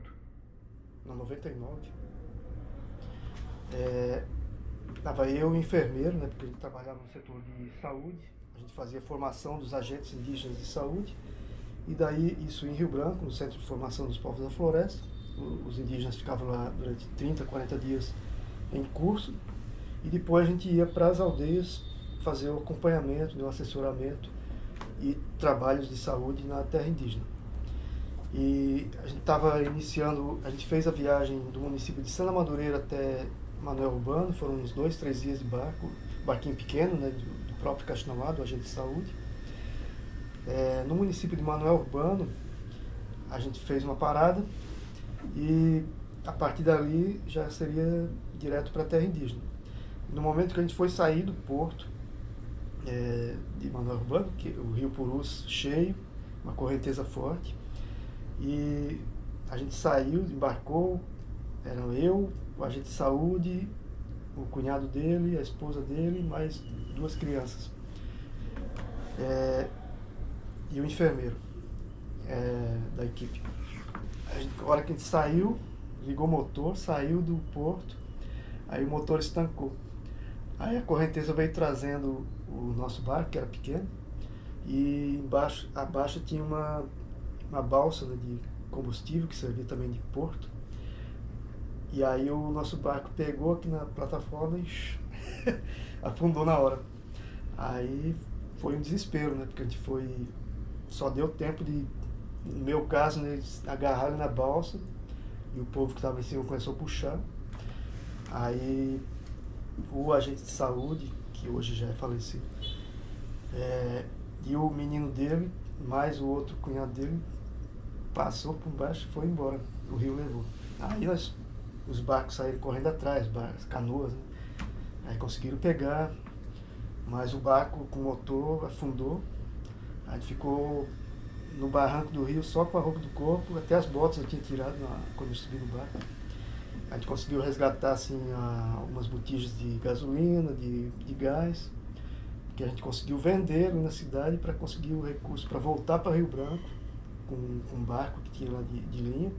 estava eu e o enfermeiro, né, porque a gente trabalhava no setor de saúde, a gente fazia formação dos agentes indígenas de saúde, e daí isso em Rio Branco, no Centro de Formação dos Povos da Floresta, os indígenas ficavam lá durante 30, 40 dias em curso, e depois a gente ia para as aldeias fazer o acompanhamento, o assessoramento e trabalhos de saúde na terra indígena. E a gente estava iniciando, a gente fez a viagem do município de Santa Madureira até Manoel Urbano, foram uns 2, 3 dias de barquinho pequeno, né, do próprio Caxinauá, do agente de saúde. No município de Manoel Urbano, a gente fez uma parada e a partir dali já seria direto para a terra indígena. No momento que a gente foi sair do porto de Manoel Urbano, que o Rio Purus cheio, uma correnteza forte, e a gente saiu, embarcou, eram eu, o agente de saúde, o cunhado dele, a esposa dele, mais 2 crianças. E o enfermeiro da equipe. A hora que a gente saiu, ligou o motor, saiu do porto, aí o motor estancou. Aí a correnteza veio trazendo o nosso barco, que era pequeno, e abaixo tinha uma balsa, né, de combustível, que servia também de porto. E aí o nosso barco pegou aqui na plataforma e afundou na hora. Aí foi um desespero, né, porque a gente só deu tempo de, no meu caso, né, eles agarraram na balsa e o povo que estava em cima começou a puxar. Aí o agente de saúde, que hoje já é falecido, e o menino dele, mais o outro cunhado dele, passou por baixo e foi embora. O rio levou. Aí os barcos saíram correndo atrás, as canoas, né? Aí conseguiram pegar, mas o barco com motor afundou. A gente ficou no barranco do rio só com a roupa do corpo, até as botas eu tinha tirado quando eu subi no barco. A gente conseguiu resgatar assim, algumas botijas de gasolina, de gás, que a gente conseguiu vender ali na cidade para conseguir o recurso para voltar para Rio Branco com um barco que tinha lá de linha,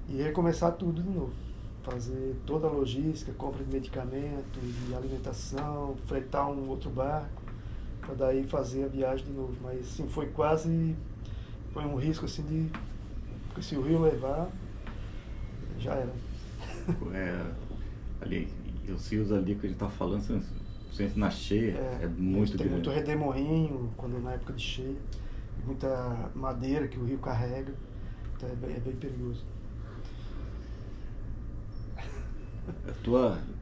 e recomeçar tudo de novo. Fazer toda a logística, compra de medicamentos, de alimentação, fretar um outro barco, para daí fazer a viagem de novo. Mas assim, foi um risco assim porque se o rio levar, já era. Ali, e os rios ali que a gente está falando, sempre na cheia, é muito tem grande. muito redemoinho, quando na época de cheia, muita madeira que o rio carrega, então é bem perigoso.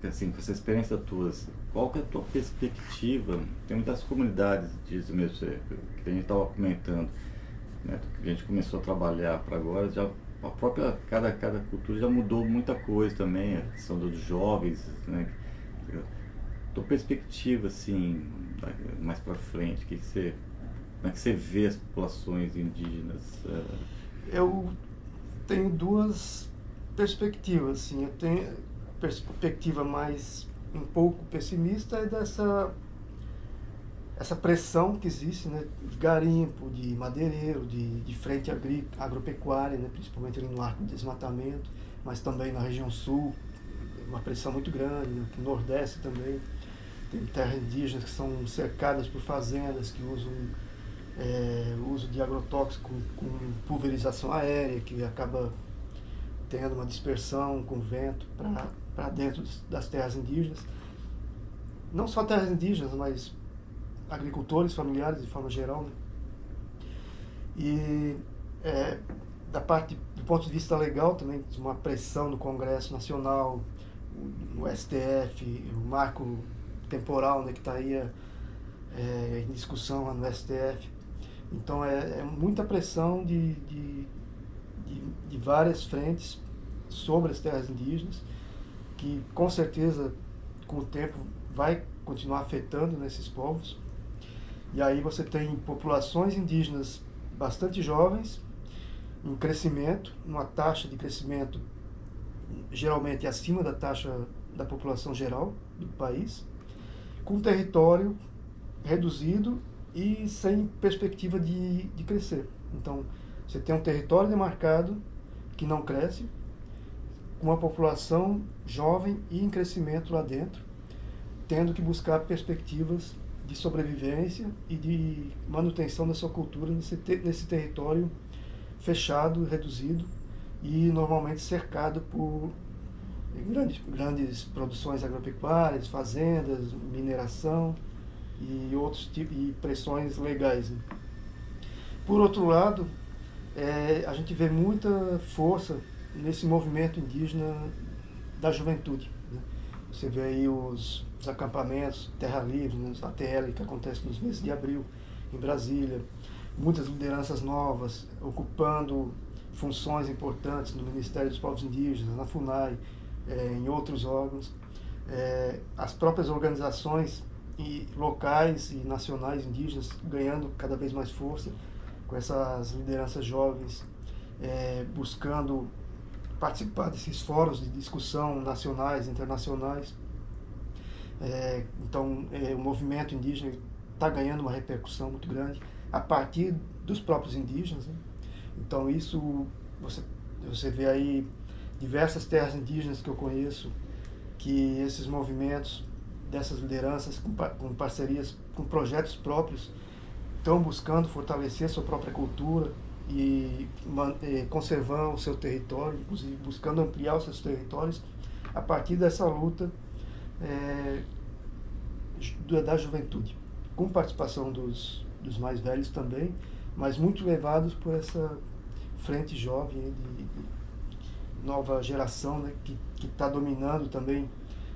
Assim, com essa experiência tua, assim, qual que é a tua perspectiva? Tem muitas comunidades disso mesmo, que a gente estava comentando, né, que a gente começou a trabalhar para agora, já a própria, cada cultura já mudou muita coisa também, a questão dos jovens, né? Tua perspectiva, assim, mais para frente, como é que você vê as populações indígenas? Eu tenho duas perspectivas, assim. Eu tenho a perspectiva mais um pouco pessimista essa pressão que existe, né, de garimpo, de madeireiro, de frente agropecuária, né, principalmente ali no arco de desmatamento, mas também na região sul, uma pressão muito grande, né, no Nordeste também. Tem terras indígenas que são cercadas por fazendas que usam o uso de agrotóxico com pulverização aérea, que acaba tendo uma dispersão com vento para dentro das terras indígenas. Não só terras indígenas, mas agricultores familiares de forma geral, né? E do ponto de vista legal também, uma pressão no Congresso Nacional, no STF, o marco temporal, né, que está aí em discussão lá no STF. Então é muita pressão de várias frentes sobre as terras indígenas, que com certeza com o tempo vai continuar afetando nesses povos. E aí você tem populações indígenas bastante jovens, em crescimento, uma taxa de crescimento geralmente acima da taxa da população geral do país, com território reduzido e sem perspectiva de crescer. Então, você tem um território demarcado que não cresce, com uma população jovem e em crescimento lá dentro, tendo que buscar perspectivas de sobrevivência e de manutenção da sua cultura nesse território fechado, reduzido e normalmente cercado por grandes produções agropecuárias, fazendas, mineração e outros tipos de pressões legais, né? Por outro lado, a gente vê muita força nesse movimento indígena da juventude, né? Você vê aí os acampamentos Terra Livre, né, os ATL, que acontecem nos meses de abril em Brasília, muitas lideranças novas ocupando funções importantes no Ministério dos Povos Indígenas, na FUNAI, em outros órgãos, as próprias organizações locais e nacionais indígenas ganhando cada vez mais força, com essas lideranças jovens buscando participar desses fóruns de discussão nacionais, internacionais. Então, o movimento indígena está ganhando uma repercussão muito grande a partir dos próprios indígenas, né? Então, isso, você vê aí diversas terras indígenas que eu conheço, que esses movimentos dessas lideranças, com parcerias, com projetos próprios, estão buscando fortalecer sua própria cultura e conservar o seu território, inclusive buscando ampliar os seus territórios a partir dessa luta da juventude, com participação dos mais velhos também, mas muito levados por essa frente jovem de nova geração, né, que está dominando também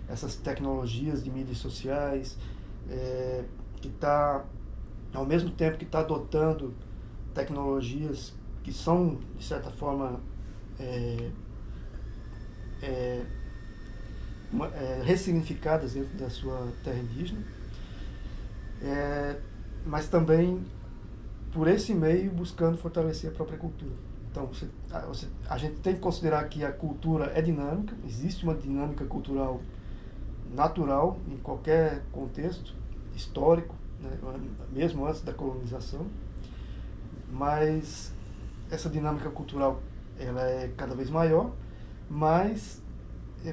essas tecnologias de mídias sociais, que está, ao mesmo tempo que está adotando tecnologias que são, de certa forma, ressignificadas dentro da sua terra indígena, mas também, por esse meio, buscando fortalecer a própria cultura. Então, a gente tem que considerar que a cultura é dinâmica, existe uma dinâmica cultural natural em qualquer contexto histórico, né, mesmo antes da colonização, mas essa dinâmica cultural ela é cada vez maior, mas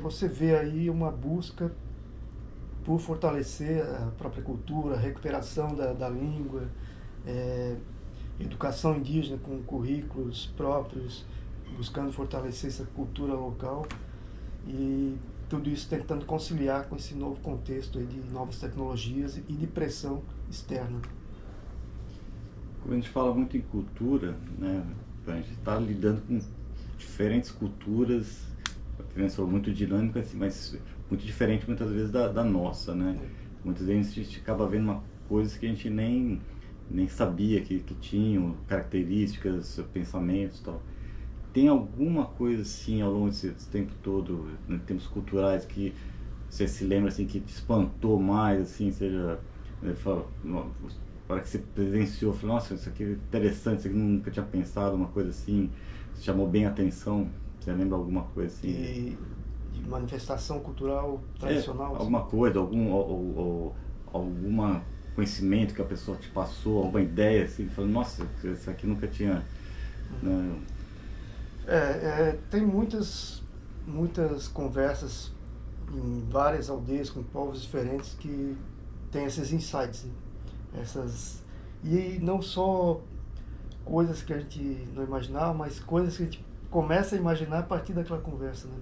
você vê aí uma busca por fortalecer a própria cultura, a recuperação da língua, educação indígena com currículos próprios, buscando fortalecer essa cultura local e tudo isso tentando conciliar com esse novo contexto aí de novas tecnologias e de pressão externa. Quando a gente fala muito em cultura, né, a gente está lidando com diferentes culturas, crianças muito dinâmicas, assim, mas muito diferente muitas vezes da nossa, né? Muitas vezes a gente acaba vendo coisas que a gente nem sabia que tinham, características, pensamentos e tal. Tem alguma coisa assim ao longo desse tempo todo, em termos culturais, que você se lembra assim, que te espantou mais, assim, seja, para que você presenciou, falou, nossa, isso aqui é interessante, isso aqui eu nunca tinha pensado, uma coisa assim, chamou bem a atenção, você lembra alguma coisa assim? De manifestação cultural tradicional? Alguma assim? coisa, alguma conhecimento que a pessoa te passou, alguma ideia, assim, falando, nossa, isso aqui nunca tinha... Né? Tem muitas conversas em várias aldeias com povos diferentes que tem esses insights, né? E não só coisas que a gente não imaginava, mas coisas que a gente começa a imaginar a partir daquela conversa, né?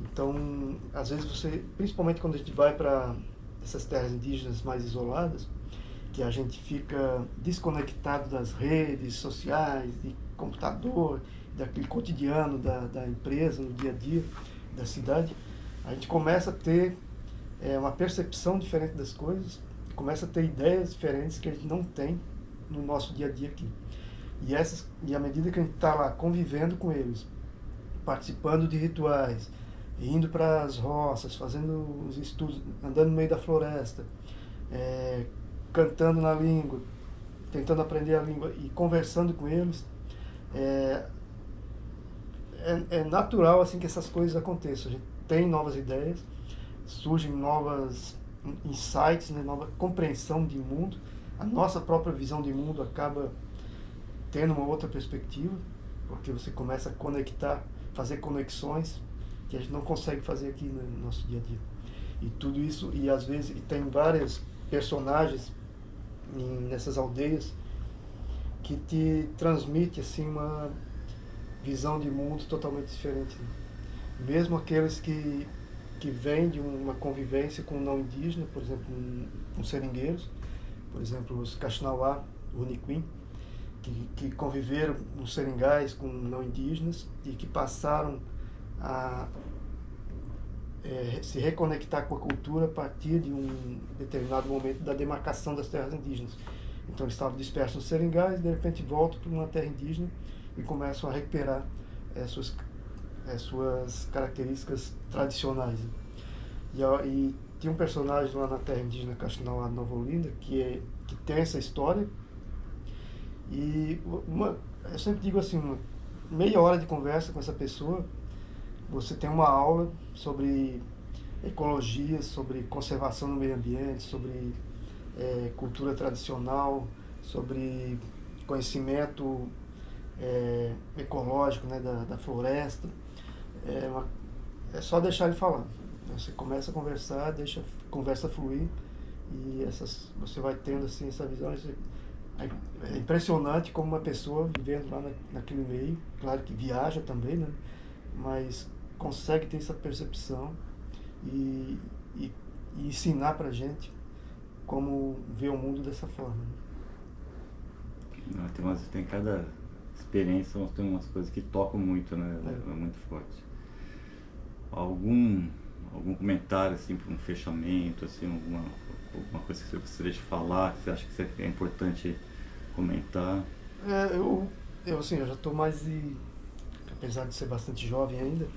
Então, às vezes principalmente quando a gente vai para essas terras indígenas mais isoladas, que a gente fica desconectado das redes sociais, de computador, daquele cotidiano da empresa, no dia a dia, da cidade, a gente começa a ter uma percepção diferente das coisas, começa a ter ideias diferentes que a gente não tem no nosso dia a dia aqui. E à medida que a gente está lá convivendo com eles, participando de rituais, indo para as roças, fazendo os estudos, andando no meio da floresta, cantando na língua, tentando aprender a língua e conversando com eles, é natural assim que essas coisas aconteçam. A gente tem novas ideias, surgem novas insights, né, nova compreensão de mundo. A nossa própria visão de mundo acaba tendo uma outra perspectiva, porque você começa a conectar, fazer conexões que a gente não consegue fazer aqui no nosso dia a dia. E tudo isso, e às vezes tem vários personagens nessas aldeias que te transmite assim uma visão de mundo totalmente diferente, né? Mesmo aqueles que vêm de uma convivência com não indígena, por exemplo, com seringueiros, por exemplo, os Kaxinawá, o Uniquim, que conviveram nos seringais com não indígenas e que passaram a se reconectar com a cultura a partir de um determinado momento da demarcação das terras indígenas. Então eles estavam dispersos nos seringais e de repente voltam para uma terra indígena e começam a recuperar suas características tradicionais. E tinha um personagem lá na terra indígena Kaxinawá Nova Olinda que tem essa história. E eu sempre digo assim, meia hora de conversa com essa pessoa, você tem uma aula sobre ecologia, sobre conservação no meio ambiente, sobre cultura tradicional, sobre conhecimento ecológico, né, da floresta. É só deixar ele falar. Você começa a conversar, deixa a conversa fluir e você vai tendo assim, essa visão. É impressionante como uma pessoa vivendo lá naquele meio, claro que viaja também, né, mas consegue ter essa percepção e ensinar pra gente como ver o mundo dessa forma, né? Tem cada experiência, tem umas coisas que tocam muito, né? É muito forte. Algum comentário assim para um fechamento, assim, alguma coisa que você gostaria de falar, que você acha que é importante comentar? Eu já estou apesar de ser bastante jovem ainda,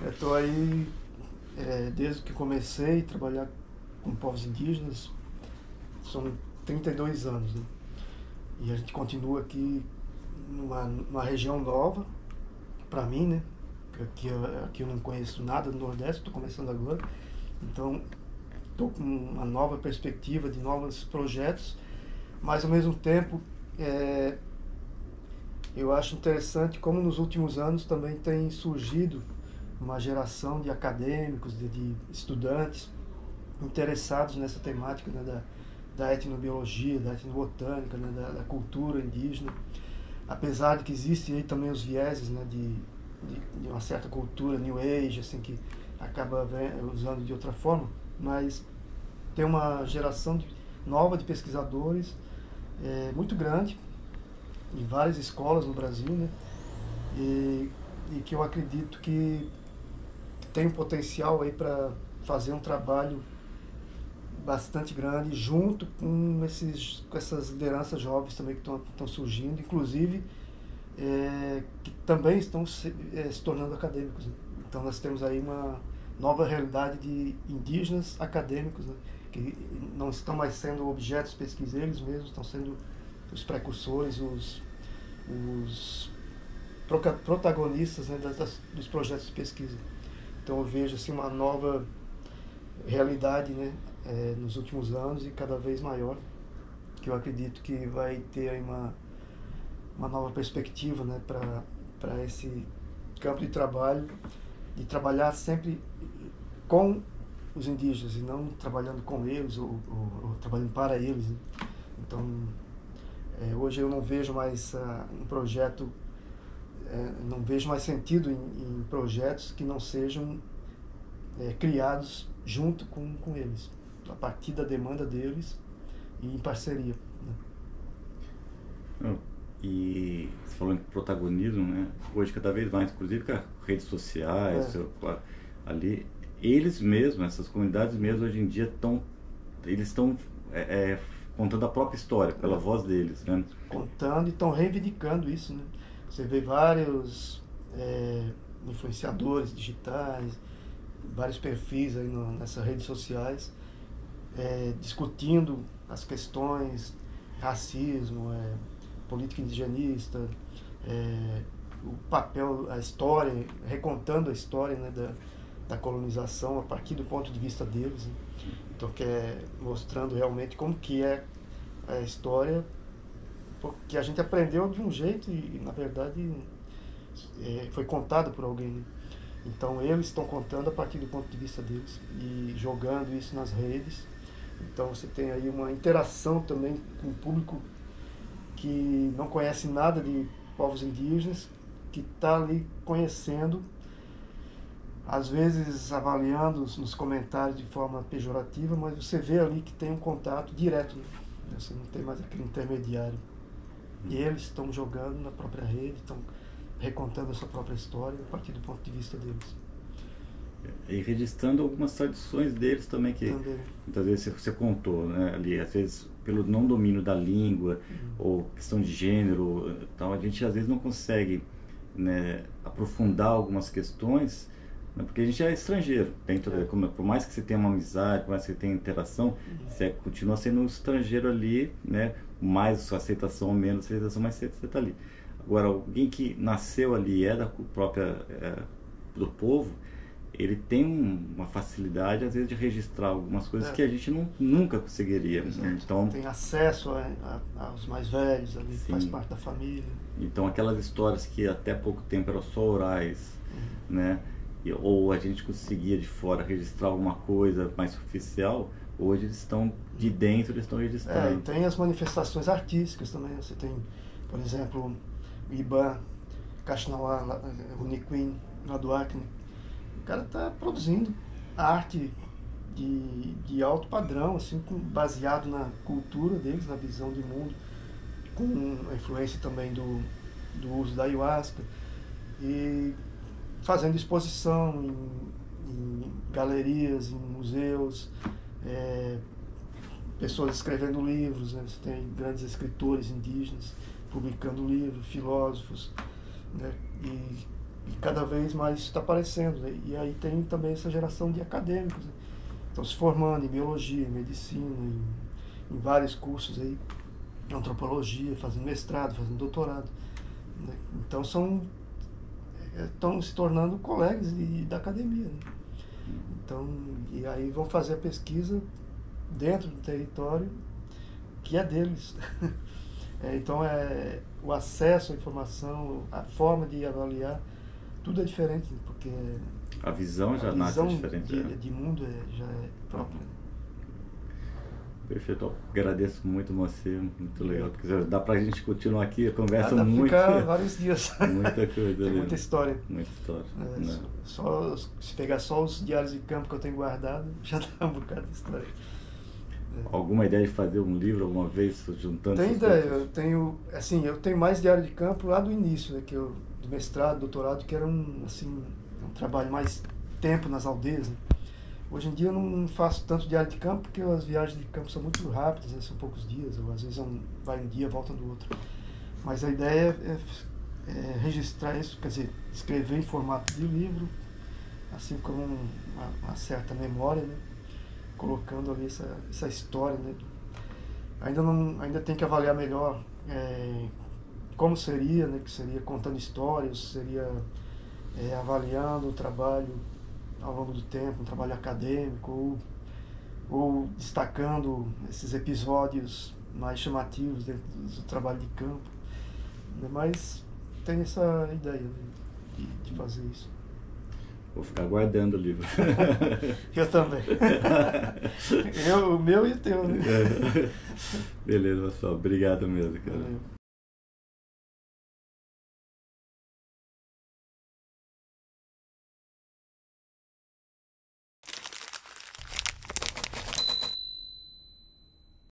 eu estou aí desde que comecei a trabalhar com povos indígenas, são 32 anos, né? E a gente continua aqui numa região nova para mim, né? Aqui eu não conheço nada do Nordeste, estou começando agora, então estou com uma nova perspectiva de novos projetos, mas ao mesmo tempo Eu acho interessante como nos últimos anos também tem surgido uma geração de acadêmicos, de estudantes interessados nessa temática, né, da etnobiologia, da etnobotânica, né, da cultura indígena. Apesar de que existem aí também os vieses, né, de uma certa cultura New Age, assim, que acaba usando de outra forma, mas tem uma geração nova de pesquisadores muito grande, em várias escolas no Brasil, né, e que eu acredito que tem um potencial aí para fazer um trabalho bastante grande junto com essas lideranças jovens também que estão surgindo, inclusive que também estão se tornando acadêmicos, né? Então nós temos aí uma nova realidade de indígenas acadêmicos, né? Que não estão mais sendo objetos de pesquisa, eles mesmos estão sendo os precursores, os protagonistas, né, dos projetos de pesquisa. Então eu vejo assim, uma nova realidade, né, nos últimos anos e cada vez maior, que eu acredito que vai ter aí uma nova perspectiva, né, para esse campo de trabalho, de trabalhar sempre com os indígenas e não trabalhando com eles ou trabalhando para eles, né? Então, hoje eu não vejo mais um projeto, não vejo mais sentido em projetos que não sejam criados junto com eles, a partir da demanda deles e em parceria, né? E você falou em protagonismo, né? Hoje cada vez mais, inclusive com as redes sociais, ali, eles mesmos, essas comunidades mesmo hoje em dia eles estão contando a própria história pela voz deles, né? Contando e estão reivindicando isso, né? Você vê vários influenciadores digitais, vários perfis aí nessas redes sociais discutindo as questões racismo, política indigenista, o papel, a história, recontando a história, né, da colonização a partir do ponto de vista deles, né? Então mostrando realmente como que é a história, porque a gente aprendeu de um jeito e na verdade foi contado por alguém, né? Então eles estão contando a partir do ponto de vista deles e jogando isso nas redes. Então você tem aí uma interação também com o público que não conhece nada de povos indígenas, que está ali conhecendo, às vezes avaliando nos comentários de forma pejorativa, mas você vê ali que tem um contato direto, né? Você não tem mais aquele intermediário. E eles estão jogando na própria rede, estão recontando a sua própria história a partir do ponto de vista deles. E registrando algumas tradições deles também, que muitas vezes você contou, né, ali, às vezes pelo não domínio da língua, ou questão de gênero, então a gente às vezes não consegue, né, aprofundar algumas questões, né, porque a gente é estrangeiro, por mais que você tenha uma amizade, por mais que você tenha interação, você continua sendo um estrangeiro ali, né, mais sua aceitação ou menos aceitação, mas você está ali. Agora, alguém que nasceu ali, da própria do povo, ele tem uma facilidade, às vezes, de registrar algumas coisas que a gente nunca conseguiria. Então, tem acesso aos mais velhos, ali, faz parte da família. Então, aquelas histórias que até pouco tempo eram só orais, né? Ou a gente conseguia de fora registrar alguma coisa mais oficial, hoje eles estão de dentro, eles estão registrando. Tem as manifestações artísticas também. Você tem, por exemplo, o Iban Kaxinawá, o Niquim, lá do Acre. O cara está produzindo arte de alto padrão, assim, baseado na cultura deles, na visão de mundo, com a influência também do uso da ayahuasca, e fazendo exposição em galerias, em museus, pessoas escrevendo livros, né? Você tem grandes escritores indígenas publicando livros, filósofos, né? E cada vez mais está aparecendo, né? E aí tem também essa geração de acadêmicos, né? Estão se formando em biologia, em medicina, em vários cursos aí, antropologia, fazendo mestrado, fazendo doutorado, né? Então estão se tornando colegas da academia, né? Então, e aí vão fazer a pesquisa dentro do território que é deles. Então, o acesso à informação, a forma de avaliar, tudo é diferente, porque a visão já nasce diferente. De mundo já é própria. Perfeito. Agradeço muito você, muito legal. Dá pra gente continuar aqui, a conversa dá muito. Ficar vários dias. Muita coisa. Tem muita história. Muita história. Se pegar só os diários de campo que eu tenho guardado, já dá um bocado de história. Alguma ideia de fazer um livro alguma vez, juntando? Tem ideia. Eu tenho mais diário de campo lá do início, né, do mestrado, doutorado, que era um trabalho mais tempo nas aldeias, né? Hoje em dia eu não faço tanto diário de campo, porque as viagens de campo são muito rápidas, né? São poucos dias, ou às vezes vai um dia, volta no outro. Mas a ideia é registrar isso, quer dizer, escrever em formato de livro, assim como uma certa memória, né? Colocando ali essa história, né? Ainda tem que avaliar melhor como seria, né? Que seria contando histórias, seria avaliando o trabalho ao longo do tempo, um trabalho acadêmico, ou destacando esses episódios mais chamativos dentro do trabalho de campo. Mas tem essa ideia, né, de fazer isso. Vou ficar guardando o livro. Eu também. O meu e o teu, né? Beleza, pessoal. Obrigado mesmo, cara. Valeu.